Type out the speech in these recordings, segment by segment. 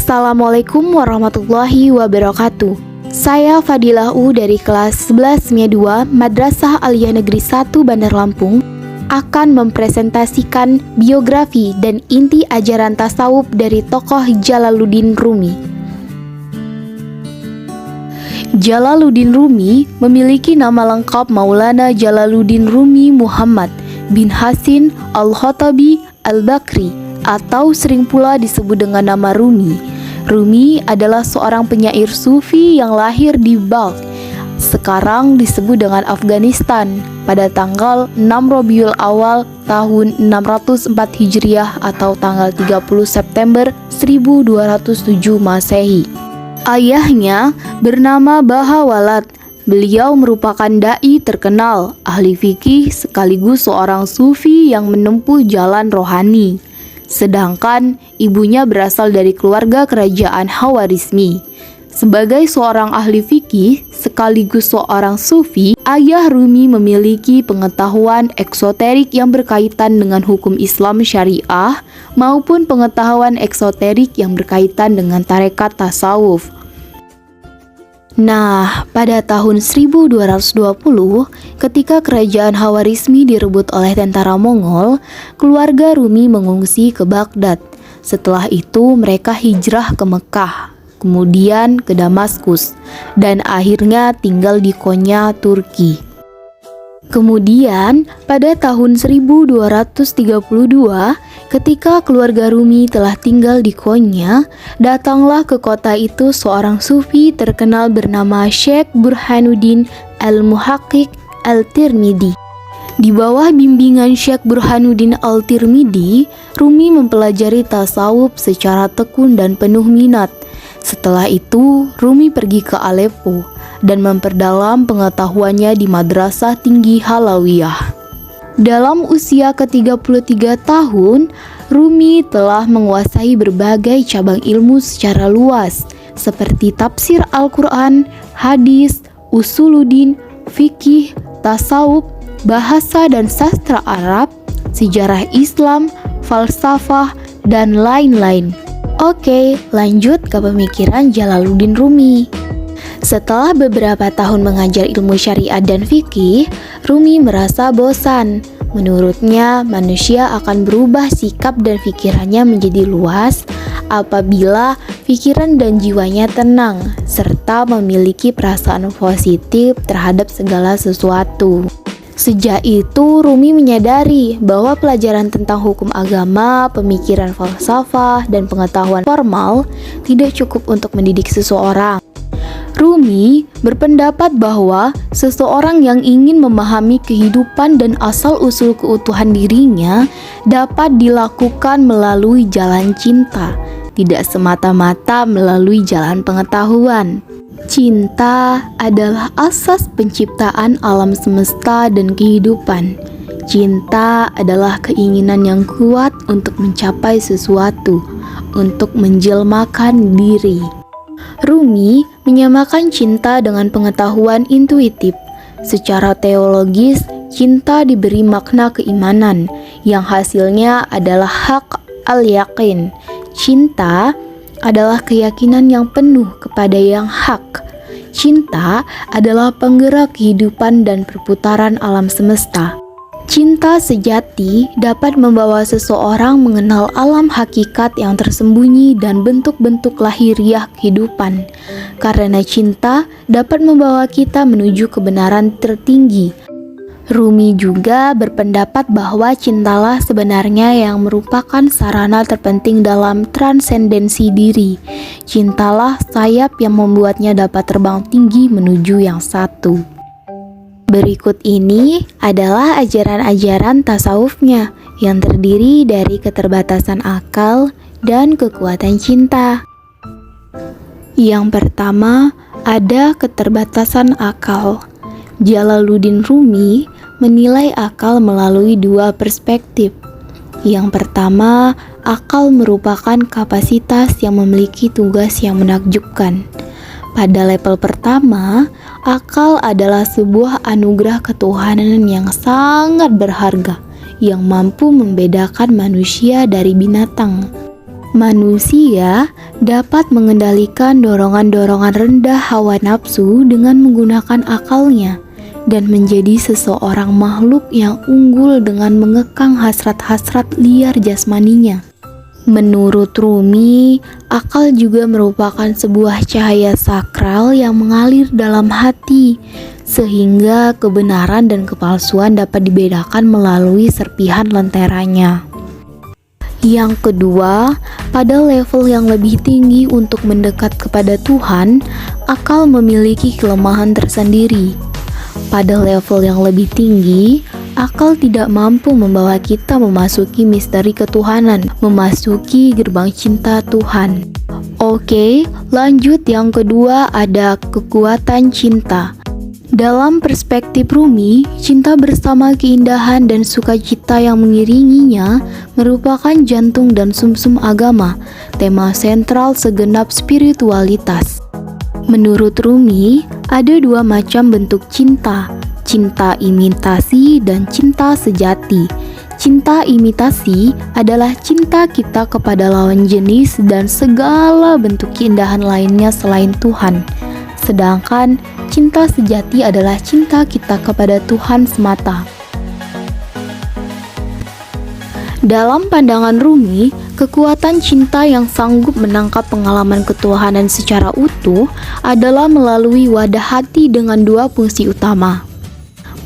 Assalamualaikum warahmatullahi wabarakatuh. Saya Fadilah U dari kelas 11 MIA 2 Madrasah Aliyah Negeri 1 Bandar Lampung akan mempresentasikan biografi dan inti ajaran tasawuf dari tokoh Jalaluddin Rumi. Jalaluddin Rumi memiliki nama lengkap Maulana Jalaluddin Rumi Muhammad bin Hasin Al-Khattabi Al-Bakri, atau sering pula disebut dengan nama Rumi. Rumi adalah seorang penyair sufi yang lahir di Balkh, sekarang disebut dengan Afghanistan, pada tanggal 6 Rabiul Awal tahun 604 Hijriah atau tanggal 30 September 1207 Masehi. Ayahnya bernama Bahawalat. Beliau merupakan dai terkenal, ahli fikih sekaligus seorang sufi yang menempuh jalan rohani. Sedangkan ibunya berasal dari keluarga kerajaan Khawarizmi. Sebagai seorang ahli fikih sekaligus seorang sufi, ayah Rumi memiliki pengetahuan eksoterik yang berkaitan dengan hukum Islam syariah maupun pengetahuan eksoterik yang berkaitan dengan tarekat tasawuf. Nah, pada tahun 1220, ketika kerajaan Khawarizmi direbut oleh tentara Mongol, keluarga Rumi mengungsi ke Baghdad. Setelah itu mereka hijrah ke Mekah, kemudian ke Damaskus, dan akhirnya tinggal di Konya, Turki. Kemudian, pada tahun 1232, ketika keluarga Rumi telah tinggal di Konya, datanglah ke kota itu seorang sufi terkenal bernama Syekh Burhanuddin Al-Muhaqqiq Al-Tirmidzi. Di bawah bimbingan Syekh Burhanuddin Al-Tirmidzi, Rumi mempelajari tasawuf secara tekun dan penuh minat. Setelah itu, Rumi pergi ke Aleppo dan memperdalam pengetahuannya di Madrasah Tinggi Halawiyah. Dalam usia ke-33 tahun, Rumi telah menguasai berbagai cabang ilmu secara luas, seperti tafsir Al-Quran, hadis, usuluddin, fikih, tasawuf, bahasa dan sastra Arab, sejarah Islam, falsafah, dan lain-lain. Oke, lanjut ke pemikiran Jalaluddin Rumi. Setelah beberapa tahun mengajar ilmu syariat dan fikih, Rumi merasa bosan. Menurutnya, manusia akan berubah sikap dan pikirannya menjadi luas apabila pikiran dan jiwanya tenang, serta memiliki perasaan positif terhadap segala sesuatu. Sejak itu, Rumi menyadari bahwa pelajaran tentang hukum agama, pemikiran falsafah, dan pengetahuan formal tidak cukup untuk mendidik seseorang. Rumi berpendapat bahwa seseorang yang ingin memahami kehidupan dan asal-usul keutuhan dirinya dapat dilakukan melalui jalan cinta, tidak semata-mata melalui jalan pengetahuan. Cinta adalah asas penciptaan alam semesta dan kehidupan. Cinta adalah keinginan yang kuat untuk mencapai sesuatu, untuk menjelmakan diri. Rumi menyamakan cinta dengan pengetahuan intuitif. Secara teologis, cinta diberi makna keimanan, yang hasilnya adalah hak al-yaqin. Cinta adalah keyakinan yang penuh kepada yang hak. Cinta adalah penggerak kehidupan dan perputaran alam semesta. Cinta sejati dapat membawa seseorang mengenal alam hakikat yang tersembunyi dan bentuk-bentuk lahiriah kehidupan. Karena cinta dapat membawa kita menuju kebenaran tertinggi. Rumi juga berpendapat bahwa cintalah sebenarnya yang merupakan sarana terpenting dalam transendensi diri. Cintalah sayap yang membuatnya dapat terbang tinggi menuju yang satu. Berikut ini adalah ajaran-ajaran tasawufnya yang terdiri dari keterbatasan akal dan kekuatan cinta. Yang pertama, ada keterbatasan akal. Jalaluddin Rumi menilai akal melalui dua perspektif. Yang pertama, akal merupakan kapasitas yang memiliki tugas yang menakjubkan. Pada level pertama, akal adalah sebuah anugerah ketuhanan yang sangat berharga, yang mampu membedakan manusia dari binatang. Manusia dapat mengendalikan dorongan-dorongan rendah hawa nafsu dengan menggunakan akalnya dan menjadi seseorang makhluk yang unggul dengan mengekang hasrat-hasrat liar jasmaninya. Menurut Rumi, akal juga merupakan sebuah cahaya sakral yang mengalir dalam hati, sehingga kebenaran dan kepalsuan dapat dibedakan melalui serpihan lenteranya. Yang kedua, pada level yang lebih tinggi untuk mendekat kepada Tuhan, akal memiliki kelemahan tersendiri. Pada level yang lebih tinggi, akal tidak mampu membawa kita memasuki misteri ketuhanan, memasuki gerbang cinta Tuhan. Oke, lanjut yang kedua ada kekuatan cinta. Dalam perspektif Rumi, cinta bersama keindahan dan sukacita yang mengiringinya merupakan jantung dan sumsum agama, tema sentral segenap spiritualitas. Menurut Rumi, ada dua macam bentuk cinta, cinta imitasi dan cinta sejati. Cinta imitasi adalah cinta kita kepada lawan jenis dan segala bentuk keindahan lainnya selain Tuhan. Sedangkan cinta sejati adalah cinta kita kepada Tuhan semata. Dalam pandangan Rumi, kekuatan cinta yang sanggup menangkap pengalaman ketuhanan secara utuh adalah melalui wadah hati dengan dua fungsi utama.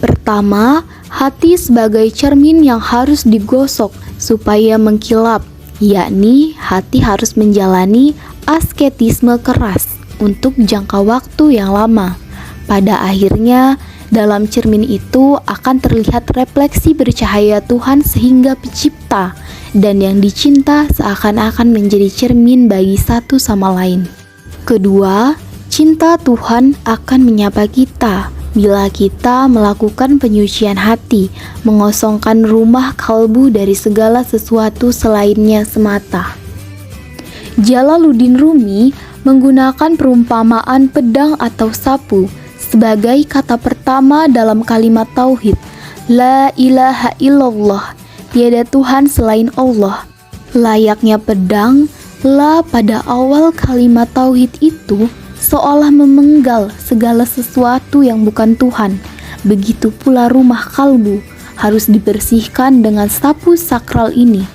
Pertama, hati sebagai cermin yang harus digosok supaya mengkilap, yakni hati harus menjalani asketisme keras untuk jangka waktu yang lama. Pada akhirnya, dalam cermin itu akan terlihat refleksi bercahaya Tuhan sehingga pencipta dan yang dicinta seakan-akan menjadi cermin bagi satu sama lain. Kedua, cinta Tuhan akan menyapa kita bila kita melakukan penyucian hati, mengosongkan rumah kalbu dari segala sesuatu selainnya semata. Jalaluddin Rumi menggunakan perumpamaan pedang atau sapu sebagai kata pertama dalam kalimat tauhid. La ilaha illallah, tiada Tuhan selain Allah. Layaknya pedang, la pada awal kalimat tauhid itu seolah memenggal segala sesuatu yang bukan Tuhan. Begitu pula rumah kalbu harus dibersihkan dengan sapu sakral ini,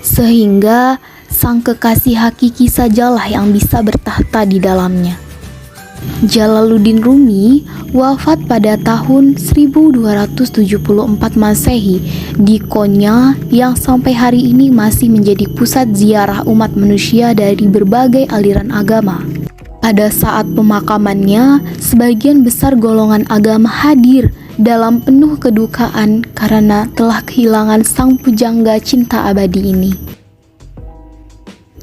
sehingga sang kekasih hakiki sajalah yang bisa bertahta di dalamnya. Jalaluddin Rumi wafat pada tahun 1274 Masehi di Konya yang sampai hari ini masih menjadi pusat ziarah umat manusia dari berbagai aliran agama. Pada saat pemakamannya, sebagian besar golongan agama hadir dalam penuh kedukaan karena telah kehilangan sang pujangga cinta abadi ini.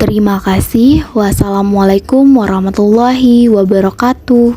Terima kasih. Wassalamualaikum warahmatullahi wabarakatuh.